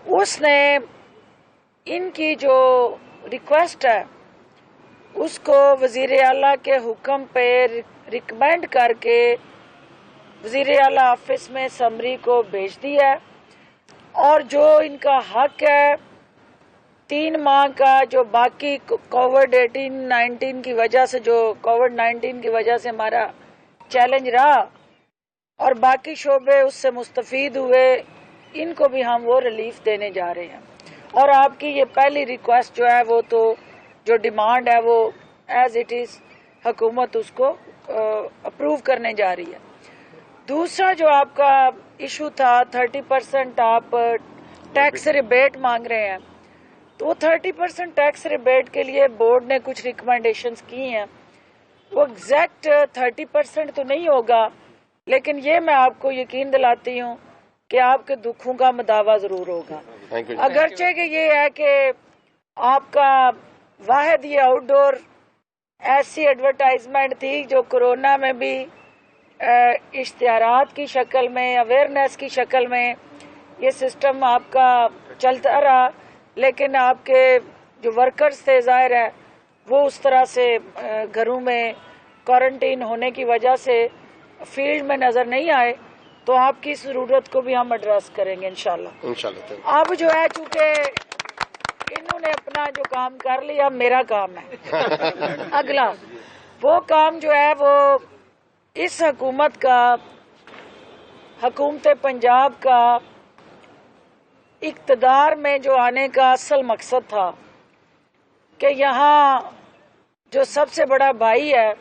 उसने इनकी जो रिक्वेस्ट है उसको वज़ीर आला के हुक्म पे रिकमेंड करके वज़ीर आला ऑफिस में समरी को भेज दिया है। और जो इनका हक है 3 माह का, जो बाकी कोविड-19 की वजह से, जो कोविड-19 की वजह से हमारा चैलेंज रहा और बाकी शोबे उससे मुस्तफीद हुए, इनको भी हम वो रिलीफ देने जा रहे हैं। और आपकी ये पहली रिक्वेस्ट जो है वो तो जो डिमांड है वो एज इट इज़ हुकूमत उसको अप्रूव करने जा रही है। दूसरा जो आपका इशू था 30% आप टैक्स रिबेट मांग रहे हैं, तो वो 30% टैक्स रिबेट के लिए बोर्ड ने कुछ रिकमेंडेशंस की हैं। वो एग्जैक्ट 30% तो नहीं होगा, लेकिन ये मैं आपको यकीन दिलाती हूँ कि आपके दुखों का मदावा ज़रूर होगा। अगरचे कि ये है कि आपका वाहिद ये आउटडोर ऐसी एडवर्टाइजमेंट थी जो कोरोना में भी इश्तिहारात की शक्ल में, अवेयरनेस की शक्ल में ये सिस्टम आपका चलता रहा, लेकिन आपके जो वर्कर्स थे ज़ाहिर है वो उस तरह से घरों में क्वारंटीन होने की वजह से फील्ड में नज़र नहीं आए। तो आपकी ज़रूरत को भी हम एड्रेस करेंगे इंशाल्लाह। अब जो है चूँकि इन्होंने अपना जो काम कर लिया, मेरा काम है अगला वो काम जो है वो इस हुकूमत का, हुकूमत पंजाब का इक़्तिदार में जो आने का असल मकसद था कि यहाँ जो सबसे बड़ा भाई है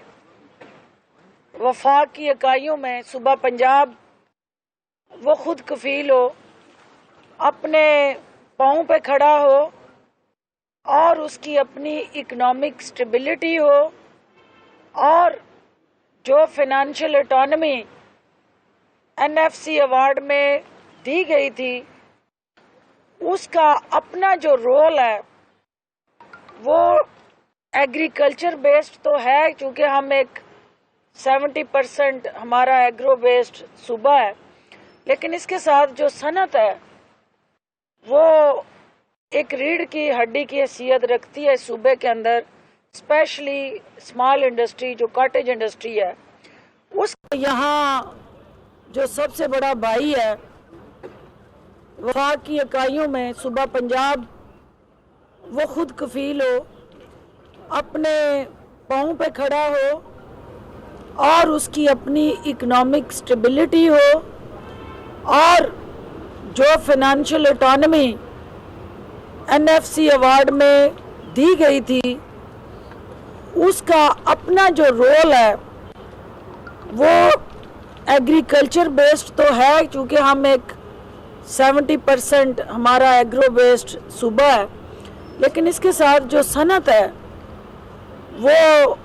वफाक की इकाइयों में सूबा पंजाब, वो खुद कफील हो, अपने पाँव पे खड़ा हो और उसकी अपनी इकोनॉमिक स्टेबिलिटी हो, और जो फाइनेंशियल ऑटोनॉमी एनएफसी अवार्ड में दी गई थी उसका अपना जो रोल है वो एग्रीकल्चर बेस्ड तो है, क्योंकि हम एक 70% हमारा एग्रो बेस्ड सूबा है, लेकिन इसके साथ जो सनत है वो एक रीढ़ की हड्डी की हैसियत रखती है सूबे के अंदर, स्पेशली स्मॉल इंडस्ट्री जो कॉटेज इंडस्ट्री है। उस यहाँ जो सबसे बड़ा भाई है वफाक की इकाइयों में सूबा पंजाब, वो खुद कफील हो, अपने पाँव पे खड़ा हो और उसकी अपनी इकोनॉमिक स्टेबिलिटी हो, और जो फाइनेंशियल ऑटोनॉमी एनएफसी अवार्ड में दी गई थी उसका अपना जो रोल है वो एग्रीकल्चर बेस्ड तो है, क्योंकि हम एक 70% हमारा एग्रो बेस्ड सूबा है, लेकिन इसके साथ जो सनत है वो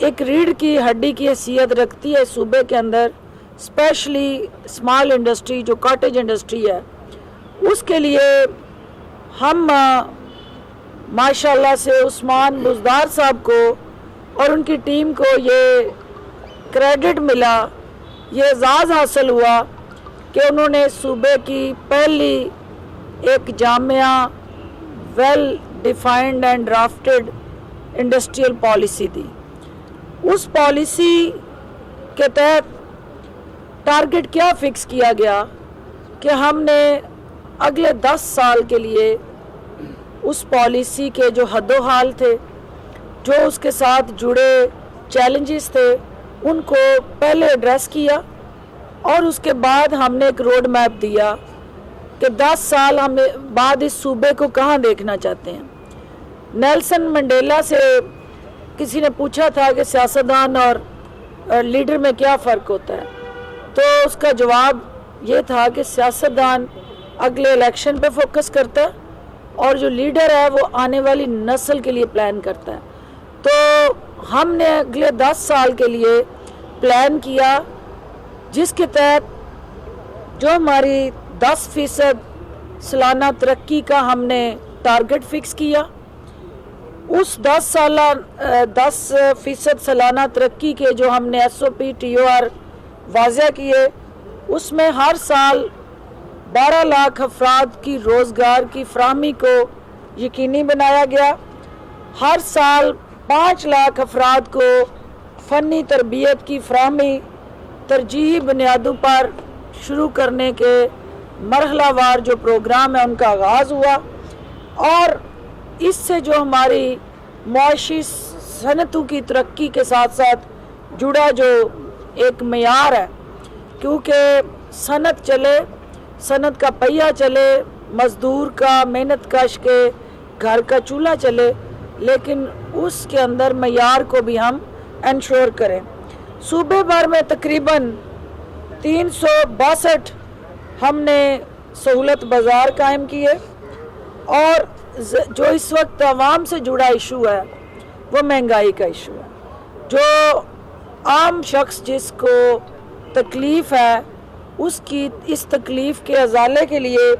एक रीढ़ की हड्डी की हैसियत रखती है सूबे के अंदर, स्पेशली स्मॉल इंडस्ट्री जो कॉटेज इंडस्ट्री है। उसके लिए हम माशाल्लाह से उस्मान बुज़दार साहब को और उनकी टीम को ये क्रेडिट मिला, ये एजाज़ हासिल हुआ कि उन्होंने सूबे की पहली एक जामिया well defined and drafted industrial policy दी। उस पॉलिसी के तहत टारगेट क्या फिक्स किया गया कि हमने अगले 10 साल के लिए उस पॉलिसी के जो हद्दोहाल थे, जो उसके साथ जुड़े चैलेंजेस थे, उनको पहले एड्रेस किया, और उसके बाद हमने एक रोड मैप दिया कि 10 साल हमें बाद इस सूबे को कहाँ देखना चाहते हैं। नेल्सन मंडेला से किसी ने पूछा था कि सियासतदान और लीडर में क्या फ़र्क होता है, तो उसका जवाब ये था कि सियासतदान अगले इलेक्शन पे फोकस करता है और जो लीडर है वो आने वाली नस्ल के लिए प्लान करता है। तो हमने अगले 10 साल के लिए प्लान किया, जिसके तहत जो हमारी 10% सालाना तरक्की का हमने टारगेट फिक्स किया, उस 10% सालाना तरक्की के जो हमने SOP TOR वाज़ा किए, उसमें हर साल 12 लाख अफराद की रोज़गार की फराहमी को यकीनी बनाया गया। हर साल 5 लाख अफराद को फ़नी तरबियत की फराहमी तरजीही बुनियादों पर शुरू करने के मरहलावार जो प्रोग्राम है उनका आगाज़ हुआ, और इससे जो हमारी मुआशी सनतों की तरक्की के साथ साथ जुड़ा जो एक मेयार है, क्योंकि सनत चले, सनत का पहिया चले, मज़दूर का मेहनत कश के घर का चूल्हा चले, लेकिन उसके अंदर मेयार को भी हम इंश्योर करें। सूबे भर में तकरीबन 362 हमने सहूलत बाज़ार कायम किए, और जो इस वक्त आवाम से जुड़ा इशू है वो महंगाई का इशू है। जो आम शख्स जिसको तकलीफ़ है उसकी इस तकलीफ़ के अजाले के लिए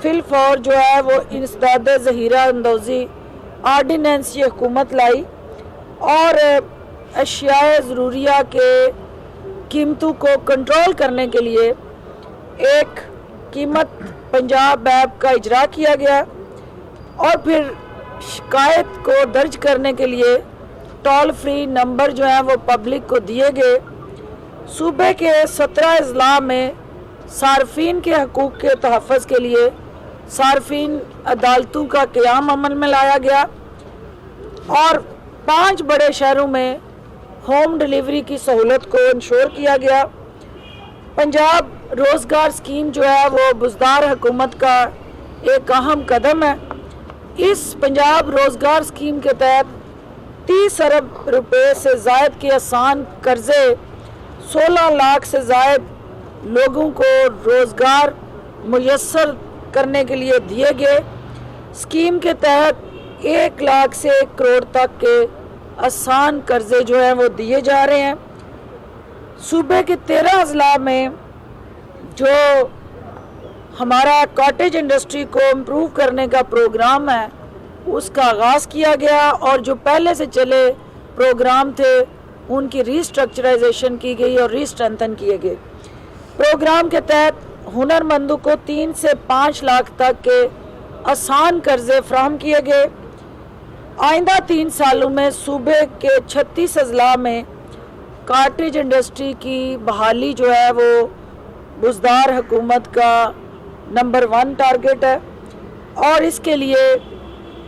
फिलफौर जो है वो इंसदाद ज़हीरा अंदोज़ी आर्डिनेंस ये हुकूमत लाई, और अशियाए ज़रूरिया के कीमतों को कंट्रोल करने के लिए एक कीमत पंजाब ऐप का इजरा किया गया, और फिर शिकायत को दर्ज करने के लिए टोल फ्री नंबर जो है वो पब्लिक को दिए गए। सूबे के 17 अजला में सार्फिन के हकूक़ के तहफ़्फ़ुज़ के लिए सार्फिन अदालतों का क़याम अमल में लाया गया, और 5 बड़े शहरों में होम डिलीवरी की सहूलत को इंश्योर किया गया। पंजाब रोज़गार स्कीम जो है वो बुज़दार हुकूमत का एक अहम कदम है। इस पंजाब रोज़गार स्कीम के तहत 30 अरब रुपए से ज़ायद के आसान कर्ज़े 16 लाख से ज़ायद लोगों को रोज़गार मुयस्सर करने के लिए दिए गए। स्कीम के तहत 1 लाख से 1 करोड़ तक के आसान कर्ज़े जो हैं वो दिए जा रहे हैं। सूबे के 13 अजला में जो हमारा कॉटेज इंडस्ट्री को इम्प्रूव करने का प्रोग्राम है उसका आगाज़ किया गया, और जो पहले से चले प्रोग्राम थे उनकी रीस्ट्रक्चराइजेशन की गई और रीस्ट्रेंथन किए गए। प्रोग्राम के तहत हुनरमंदों को 3 से 5 लाख तक के आसान कर्ज़े फराहम किए गए। आइंदा 3 सालों में सूबे के 36 अजला में कॉटेज इंडस्ट्री की बहाली जो है वो बुज़दार हुकूमत का नंबर 1 टारगेट है, और इसके लिए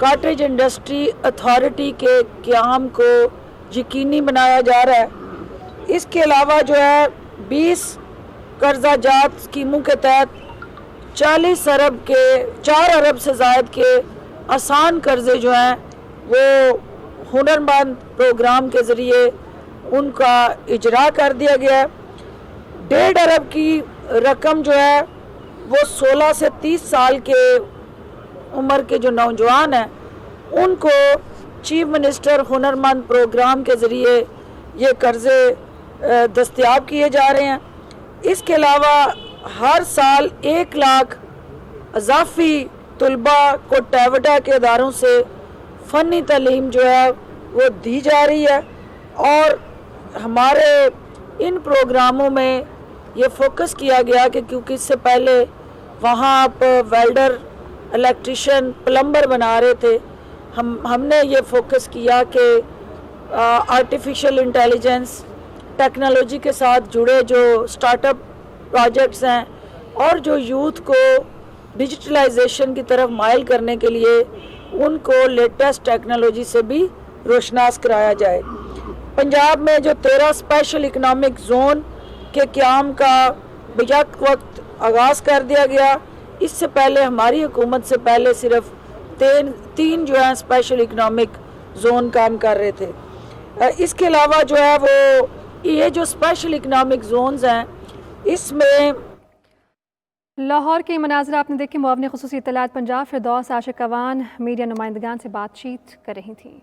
कॉटेज इंडस्ट्री अथॉरिटी के क़याम को यकीनी बनाया जा रहा है। इसके अलावा जो है 20 कर्जा जात स्कीमों के तहत 4 अरब से ज़ायद के आसान कर्ज़े जो हैं वो हुनरमंद प्रोग्राम के ज़रिए उनका इजरा कर दिया गया है। 1.5 अरब की रकम जो है वो 16 से 30 साल के उम्र के जो नौजवान हैं उनको चीफ मिनिस्टर हुनरमंद प्रोग्राम के ज़रिए ये कर्ज़े दस्तयाब किए जा रहे हैं। इसके अलावा हर साल 1 लाख अज़ाफ़ी तलबा को टेवटा के इदारों से फ़नी तालीम जो है वो दी जा रही है, और हमारे इन प्रोग्रामों में ये फोकस किया गया कि क्योंकि इससे पहले वहाँ आप वेल्डर, इलेक्ट्रिशियन, प्लम्बर बना रहे थे, हमने ये फोकस किया कि आर्टिफिशियल इंटेलिजेंस टेक्नोलॉजी के साथ जुड़े जो स्टार्टअप प्रोजेक्ट्स हैं और जो यूथ को डिजिटलाइजेशन की तरफ माइल करने के लिए उनको लेटेस्ट टेक्नोलॉजी से भी रोशनास कराया जाए। पंजाब में जो 13 स्पेशल इकनॉमिक जोन के क़याम का बेशक वक्त आगाज़ कर दिया गया। इससे पहले हमारी हुकूमत से पहले सिर्फ तीन जो है स्पेशल इकनॉमिक जोन काम कर रहे थे। इसके अलावा जो है वो ये जो स्पेशल इकनॉमिक जोन्स हैं इसमें लाहौर के मनाज़र आपने देखे। मुआवने ख़ुसूसी इत्तलात पंजाब फिरदौस आशिक अवान मीडिया नुमाइंदगान से बातचीत कर रही थी।